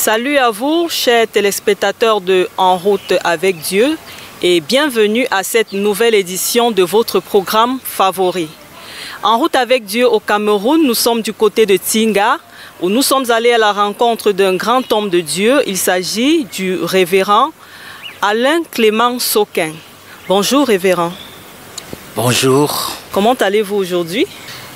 Salut à vous, chers téléspectateurs de En route avec Dieu, et bienvenue à cette nouvelle édition de votre programme favori. En route avec Dieu au Cameroun, nous sommes du côté de Tinga, où nous sommes allés à la rencontre d'un grand homme de Dieu. Il s'agit du révérend Alain Clément Soquin. Bonjour révérend. Bonjour. Comment allez-vous aujourd'hui?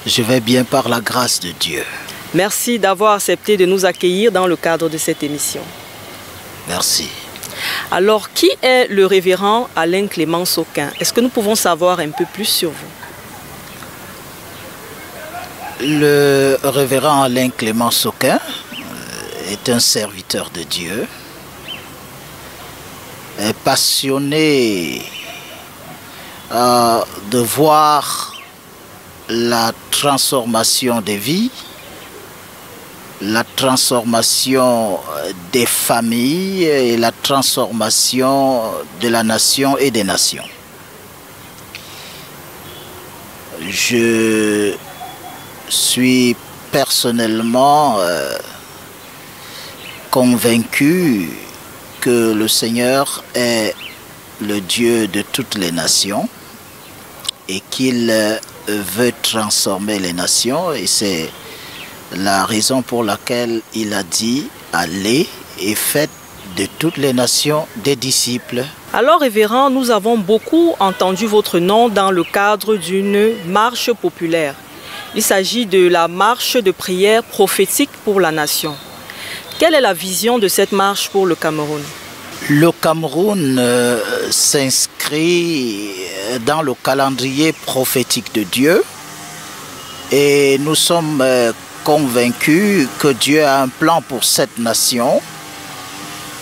Je vais bien par la grâce de Dieu. Merci d'avoir accepté de nous accueillir dans le cadre de cette émission. Merci. Alors, qui est le révérend Alain Clément Soquin? Est-ce que nous pouvons savoir un peu plus sur vous? Le révérend Alain Clément Soquin est un serviteur de Dieu, est passionné de voir la transformation des vies, la transformation des familles et la transformation de la nation et des nations. Je suis personnellement convaincu que le Seigneur est le Dieu de toutes les nations et qu'il veut transformer les nations, et c'est la raison pour laquelle il a dit « Allez et faites de toutes les nations des disciples ». Alors révérend, nous avons beaucoup entendu votre nom dans le cadre d'une marche populaire. Il s'agit de la marche de prière prophétique pour la nation. Quelle est la vision de cette marche pour le Cameroun? Le Cameroun s'inscrit dans le calendrier prophétique de Dieu et nous sommes convaincus que Dieu a un plan pour cette nation,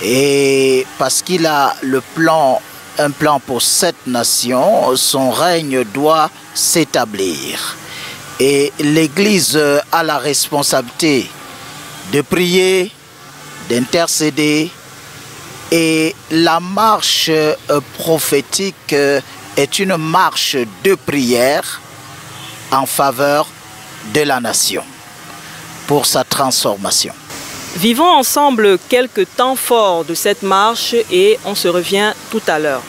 et parce qu'il a un plan pour cette nation, son règne doit s'établir. Et l'Église a la responsabilité de prier, d'intercéder, et la marche prophétique est une marche de prière en faveur de la nation, pour sa transformation. Vivons ensemble quelques temps forts de cette marche et on se revient tout à l'heure.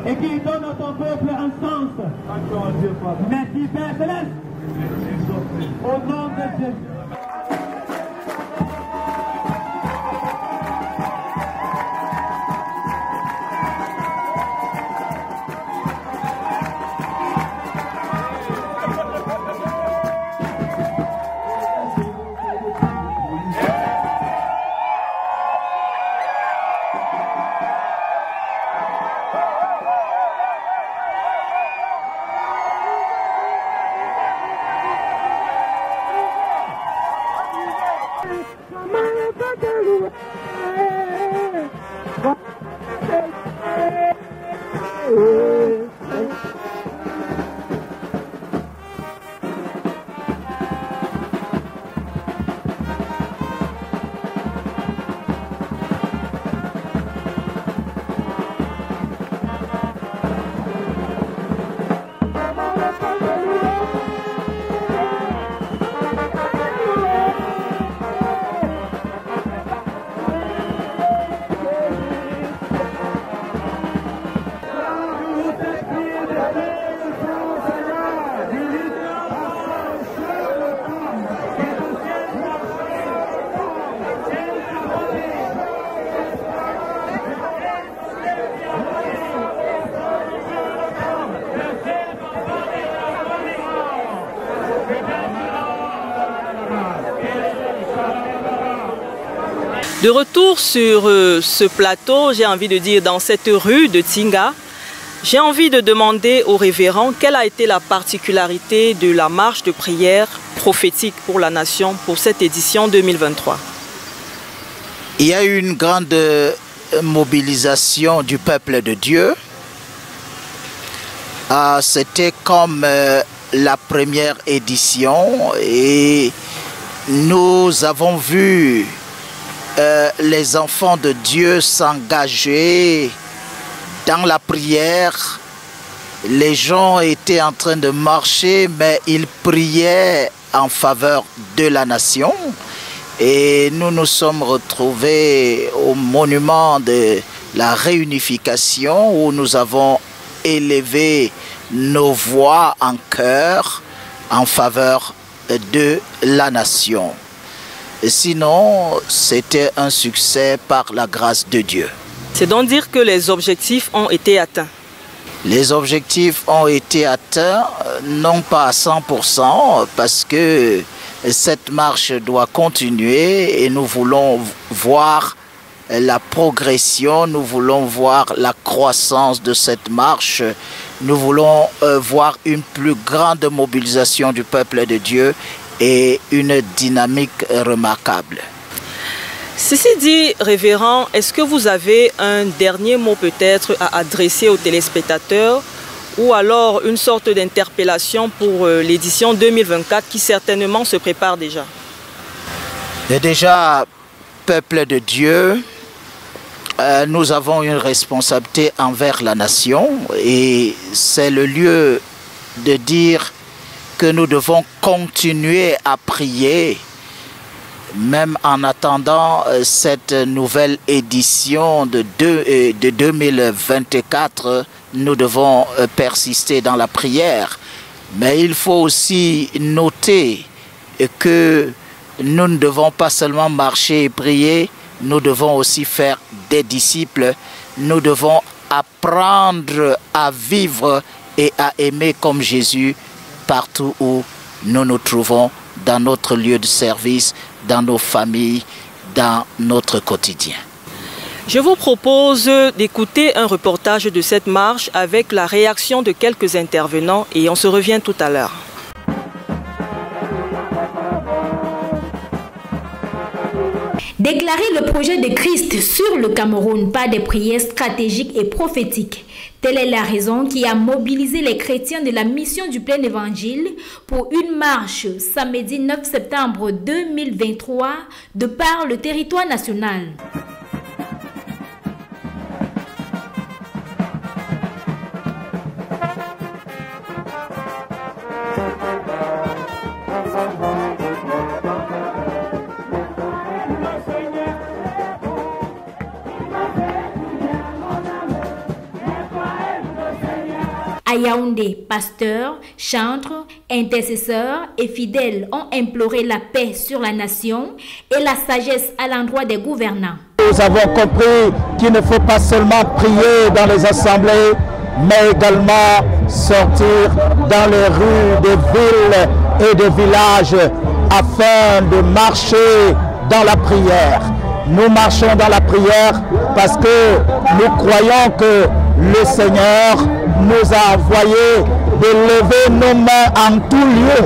Et qui donne à ton peuple un sens. Merci Père Céleste. Au nom de Jésus. De retour sur ce plateau, j'ai envie de dire dans cette rue de Tinga, j'ai envie de demander au révérend quelle a été la particularité de la marche de prière prophétique pour la nation pour cette édition 2023. Il y a eu une grande mobilisation du peuple de Dieu. C'était comme la première édition et nous avons vu les enfants de Dieu s'engager dans la prière. Les gens étaient en train de marcher, mais ils priaient en faveur de la nation. Et nous nous sommes retrouvés au monument de la réunification où nous avons élevé nos voix en chœur en faveur de la nation. Sinon, c'était un succès par la grâce de Dieu. C'est donc dire que les objectifs ont été atteints. Les objectifs ont été atteints, non pas à 100%, parce que cette marche doit continuer et nous voulons voir la progression, nous voulons voir la croissance de cette marche, nous voulons voir une plus grande mobilisation du peuple de Dieu et une dynamique remarquable. Ceci dit, révérend, est-ce que vous avez un dernier mot peut-être à adresser aux téléspectateurs ou alors une sorte d'interpellation pour l'édition 2024 qui certainement se prépare déjà? Et déjà, peuple de Dieu, nous avons une responsabilité envers la nation et c'est le lieu de dire que nous devons continuer à prier, même en attendant cette nouvelle édition de 2024, nous devons persister dans la prière. Mais il faut aussi noter que nous ne devons pas seulement marcher et prier, nous devons aussi faire des disciples, nous devons apprendre à vivre et à aimer comme Jésus partout où nous nous trouvons, dans notre lieu de service, dans nos familles, dans notre quotidien. Je vous propose d'écouter un reportage de cette marche avec la réaction de quelques intervenants et on se revient tout à l'heure. Déclarer le projet de Christ sur le Cameroun par des prières stratégiques et prophétiques. Telle est la raison qui a mobilisé les chrétiens de la mission du plein évangile pour une marche samedi 9 septembre 2023 de par le territoire national. À Yaoundé, pasteurs, chantres, intercesseurs et fidèles ont imploré la paix sur la nation et la sagesse à l'endroit des gouvernants. Nous avons compris qu'il ne faut pas seulement prier dans les assemblées, mais également sortir dans les rues des villes et des villages afin de marcher dans la prière. Nous marchons dans la prière parce que nous croyons que le Seigneur nous a envoyé de lever nos mains en tout lieu.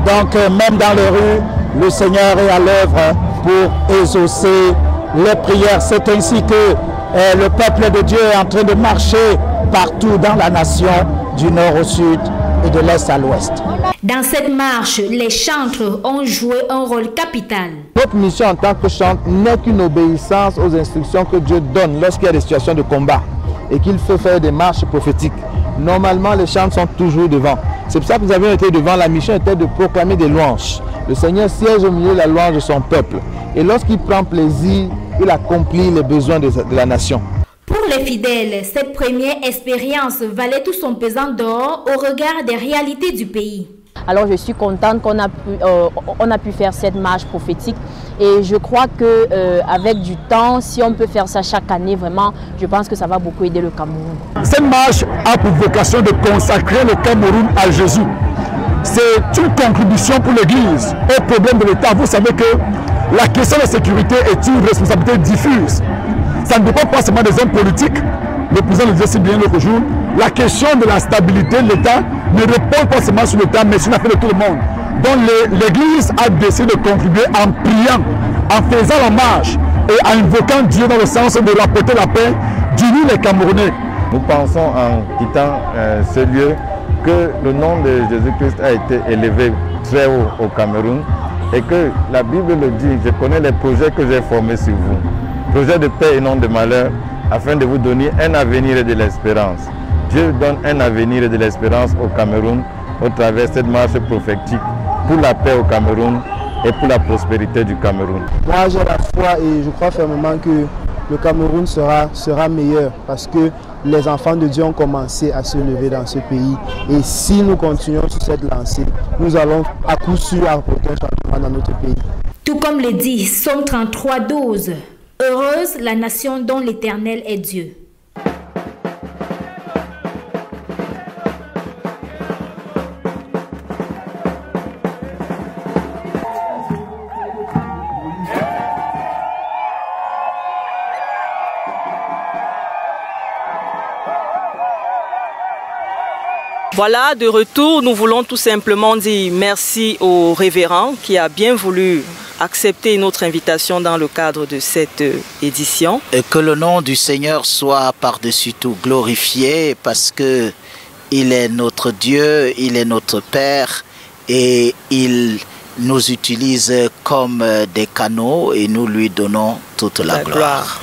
Donc même dans les rues, le Seigneur est à l'œuvre pour exaucer les prières. C'est ainsi que le peuple de Dieu est en train de marcher partout dans la nation, du nord au sud et de l'est à l'ouest. Dans cette marche, les chantres ont joué un rôle capital. Notre mission en tant que chantre n'est qu'une obéissance aux instructions que Dieu donne lorsqu'il y a des situations de combat et qu'il faut faire des marches prophétiques. Normalement, les chantres sont toujours devant. C'est pour ça que nous avions été devant. La mission était de proclamer des louanges. Le Seigneur siège au milieu de la louange de son peuple. Et lorsqu'il prend plaisir, il accomplit les besoins de la nation. Pour les fidèles, cette première expérience valait tout son pesant d'or au regard des réalités du pays. Alors je suis contente qu'on a pu faire cette marche prophétique et je crois qu'avec du temps, si on peut faire ça chaque année, vraiment, je pense que ça va beaucoup aider le Cameroun. Cette marche a pour vocation de consacrer le Cameroun à Jésus. C'est une contribution pour l'Église au problème de l'État. Vous savez que la question de la sécurité est une responsabilité diffuse. Ça ne dépend pas seulement des hommes politiques. Le président le disait si bien l'autre jour. La question de la stabilité de l'État ne repose pas seulement sur l'État, mais sur l'affaire de tout le monde. Donc l'Église a décidé de contribuer en priant, en faisant la marche et en invoquant Dieu dans le sens de rapporter la paix, d'unir les Camerounais. Nous pensons en quittant ce lieu que le nom de Jésus-Christ a été élevé très haut au Cameroun et que la Bible le dit, je connais les projets que j'ai formés sur vous, projets de paix et non de malheur, afin de vous donner un avenir et de l'espérance. Dieu donne un avenir et de l'espérance au Cameroun au travers de cette marche prophétique pour la paix au Cameroun et pour la prospérité du Cameroun. Moi j'ai la foi et je crois fermement que le Cameroun sera meilleur parce que les enfants de Dieu ont commencé à se lever dans ce pays. Et si nous continuons sur cette lancée, nous allons à coup sûr apporter un changement dans notre pays. Tout comme le dit Psaume 33, 12, « Heureuse la nation dont l'Éternel est Dieu ». Voilà, de retour, nous voulons tout simplement dire merci au révérend qui a bien voulu accepter notre invitation dans le cadre de cette édition. Et que le nom du Seigneur soit par-dessus tout glorifié parce que il est notre Dieu, il est notre Père et il nous utilise comme des canaux et nous lui donnons toute la gloire.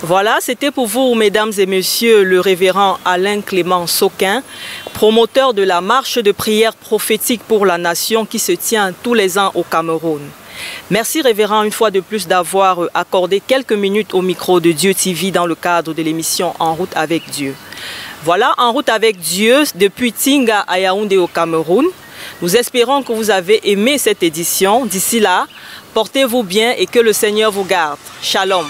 Voilà, c'était pour vous, mesdames et messieurs, le révérend Alain Clément Soquin, promoteur de la marche de prière prophétique pour la nation qui se tient tous les ans au Cameroun. Merci révérend une fois de plus d'avoir accordé quelques minutes au micro de Dieu TV dans le cadre de l'émission En route avec Dieu. Voilà, En route avec Dieu depuis Tinga à Yaoundé au Cameroun. Nous espérons que vous avez aimé cette édition. D'ici là, portez-vous bien et que le Seigneur vous garde. Shalom.